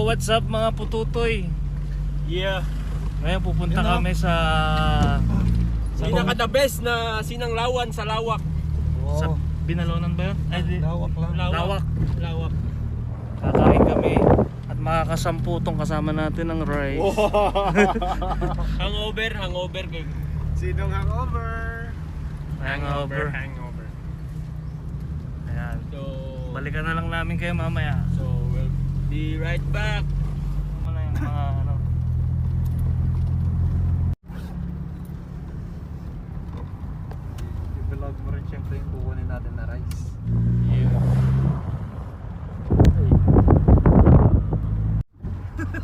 what's up mga pututoy? Yeah. Ngayon pupunta kami sa Pinaka the best na sinanglawan sa lawak. sa Binalonan ba yun? Ay, Lawak lang. Lawak. Kakain kami at makakasampu tong kasama natin ng rice. Hangover kay. Sinong hangover? Hangover. Ayan. So, Balikan na lang namin kayo mamaya. so we'll be right back. Muna yung mga ano. I-vlog mo rin siyempre yung kukunin natin na rice. Yeah.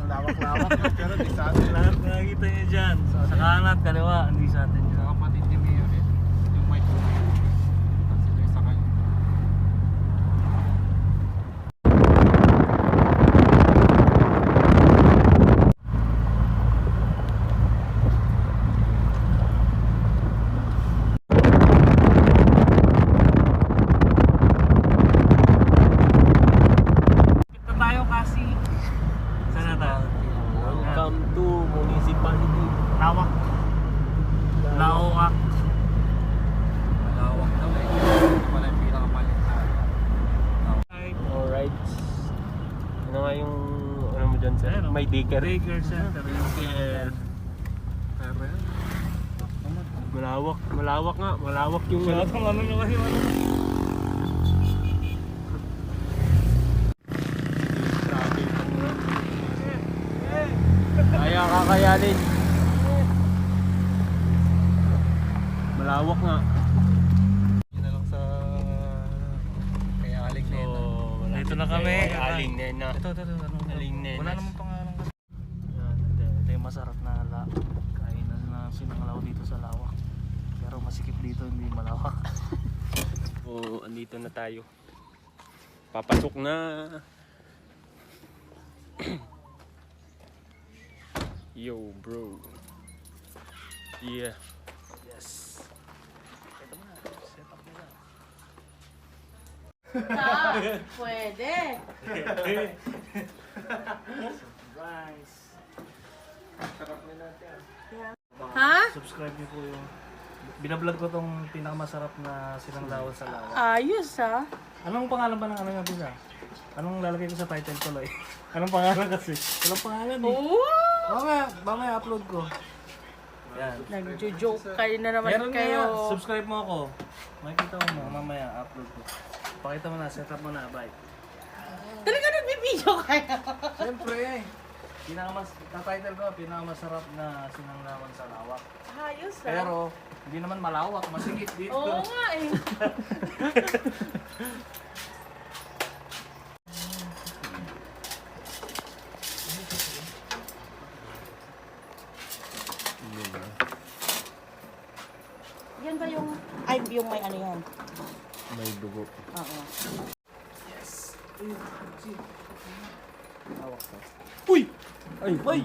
Lawak-lawak pero di sa atin. Lahat nakikita nyo dyan. Sa kanan at kaliwa, hindi sa atin dyan. Kapatid ni Mayor yun. Yung may tubig. Kasi yung sa kanya. Ito tayo kasi. Saan na tayo? Welcome to municipality. Lawak. Laoak. Malawak daw eh. Ito pala yung pinakamalit na. Alright. Ano nga yung ano mo dyan sir? Ayun, oh. May daycare. Daycare center. Yeah. Pero yan. Malawak nga. Malawak yung Shoutout ang ano nyo kayo. Kaya kakayanin. Malawak nga. Yun na lang sa kaya aling So, nena. Dito na kami. Aling nena. Ito. Aling nenas. Wala namang pangalan kasi. Yan, ito yung masarap na kainan na sinanglaw dito sa lawak. Pero masikip dito, hindi malawak. So, andito na tayo. Papasok na. Yo, bro. Yeah. Yes. Ito mo na, set up mo na. Pwede. Rice. Ha? Subscribe niyo po yung binablog ko tong pinakamasarap na sinanglawan sa lawak. Ayos ha? Anong pangalan ba ng ano natin sa? Anong lalagay ko sa title tuloy? Anong pangalan kasi? Walang pangalan eh. Oo! Mamaya upload ko. Yan. Nagjo-joke kayo na naman Meron kayo. nga. Subscribe mo ako. Makikita mo mamaya upload ko. Pakita mo na, set up mo na, bye. Talaga nagbibideo kayo? Siyempre. Title ko, pinakamasarap na sinanglawan sa lawak. Ayos ha? Pero, hindi naman malawak, masikip dito. Oo nga eh. Yan ba yung... Ay, yung may ano yan? May dugo. Oo. Hawak ka. Uy! Ay! Ay!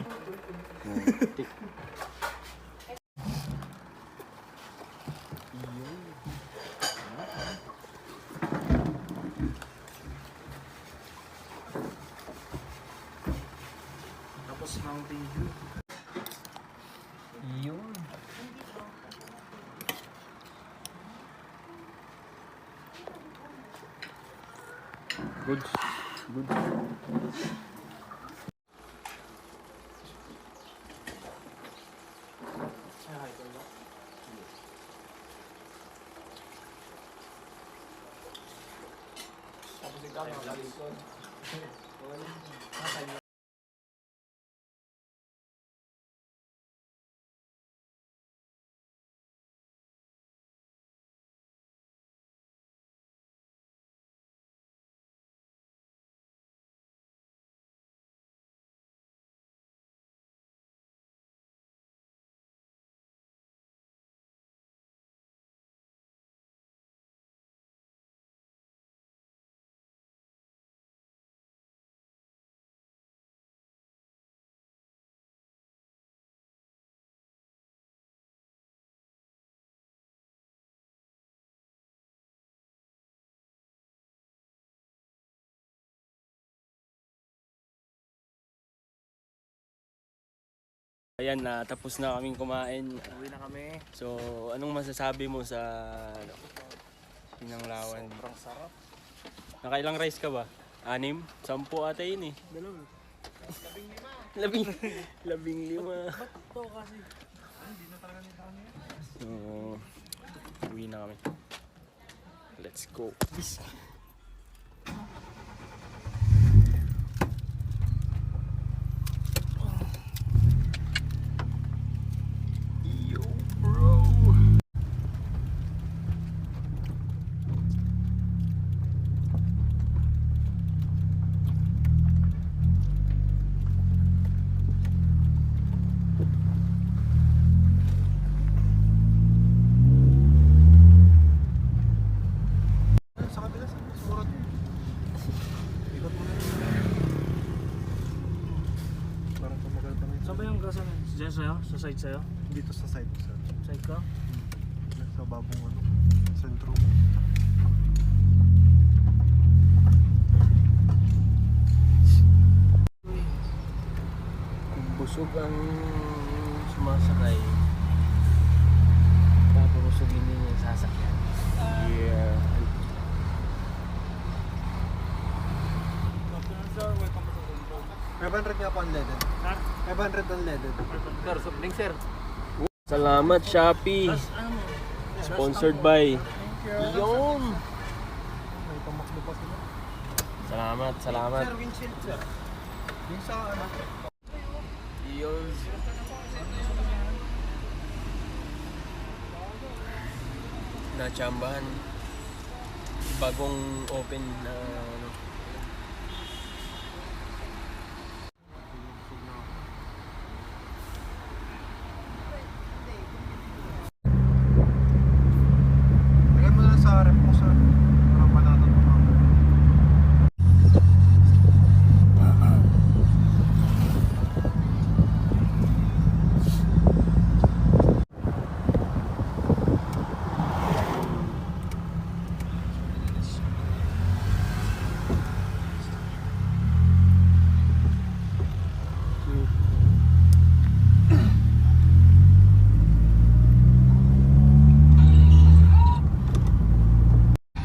Tapos Mountain Dew. Yun. Good. Ayan na, tapos na kaming kumain. Uwi na kami. So, anong masasabi mo sa ano, Sinanglawan? Sobrang sarap. Nakailang rice ka ba? 6? 10 ata yun eh. Dalawa. 15. 15. Ito kasi. Hindi na talaga nito kami. So, uwi na kami. Let's go. Yo, bro. Sa kabila, sa surat mo. Ikot mo na. Parang tumagal pa rin. Saan ba yung gasan? Diyan sa'yo? Sa side sa'yo? Dito sa side, sir. Side ka? Sa babong ano, sentro. Kung busog ang sumasakay, papabusogin din yung sasakyan. Yeah. Sir, welcome to the vlog. 500 nga po unleaded. Ha? 500 unleaded. Sir, subling sir. Salamat Shopee. Tapos ano mo? Sponsored by. Yun. May pamakbo pa sila. Salamat, salamat. Sir, windshield sir. Yung sa ano. Yun. Natsambahan. Bagong open na ano. Lagyan mo na sa rep mo sir. Parang panatan mo.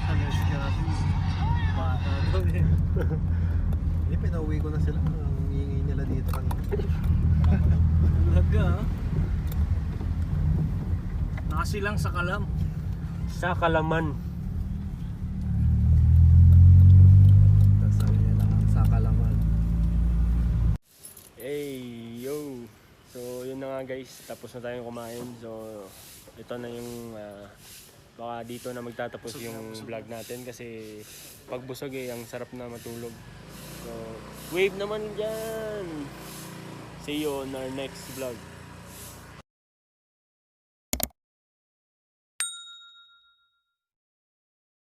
Alas kasi. Bata to eh. Hindi, pinauwi ko na sila. Ang hihingi nila dito kanina. Laga ah. Nakasilang sa kalam. Sa Kalaman. Sasabi nila lang sa kalaman. Hey, yo. So, yun na nga guys. Tapos na tayong kumain. So, ito na yung baka dito na magtatapos yung vlog natin kasi pag busog eh, ang sarap na matulog. So, wave naman dyan. See you on our next vlog.